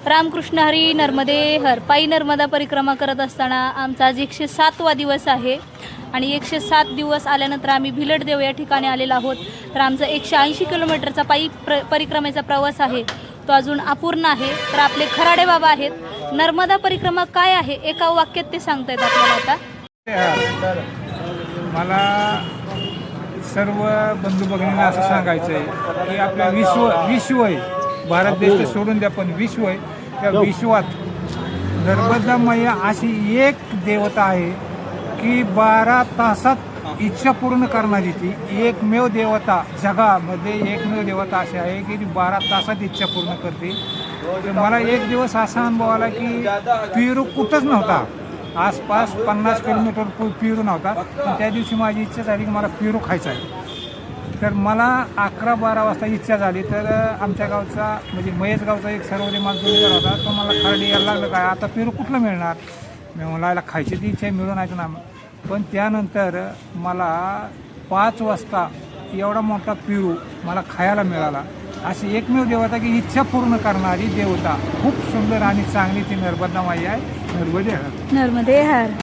रामकृष्ण हरी नर्मदे हर. पायी नर्मदा परिक्रमा करत असताना आमचा आज 107वा दिवस आहे आणि 107 दिवस आल्यानंतर आम्ही भिलटदेव या ठिकाणी आलेलो आहोत. तर आमचा 180 किलोमीटरचा पायी परिक्रमेचा प्रवास आहे तो अजून अपूर्ण आहे. तर आपले खराडे बाबा आहेत. नर्मदा परिक्रमा काय आहे एका वाक्यात ते सांगतायत आपल्याला आता. मला सर्व बंधू भगिनींना असं सांगायचं आहे की आपल्या विश्व आहे, भारत देश सोडून द्या, पण विश्व आहे, त्या विश्वात नर्मदा मैया अशी एक देवता आहे की 12 तासात इच्छा पूर्ण करणारी. ती एकमेव देवता, जगामध्ये एकमेव देवता अशी आहे की ती 12 तासात इच्छा पूर्ण करते. तर मला एक दिवस असा अनुभव आला की पेरू कुठंच नव्हता, आसपास 50 किलोमीटर पेरू नव्हता. पण त्या दिवशी माझी इच्छा झाली की मला पेरू खायचा आहे. तर मला 11-12 वाजता इच्छा झाली. तर आमच्या गावचा म्हणजे महेश गावचा एक सर्वोदय मालजोडीदार होता, तो मला खरडी यायला लागलं काय आता पेरू कुठलं मिळणार. मी मला याला खायची ती इच्छा मिळून आहे ना. पण त्यानंतर मला 5 वाजता एवढा मोठा पेरू मला खायला मिळाला. अशी एकमेव देवता की इच्छा पूर्ण करणारी देवता, खूप सुंदर आणि चांगली ती नर्मदा माई आहे. नर्मदे हर. नर्मदे हर.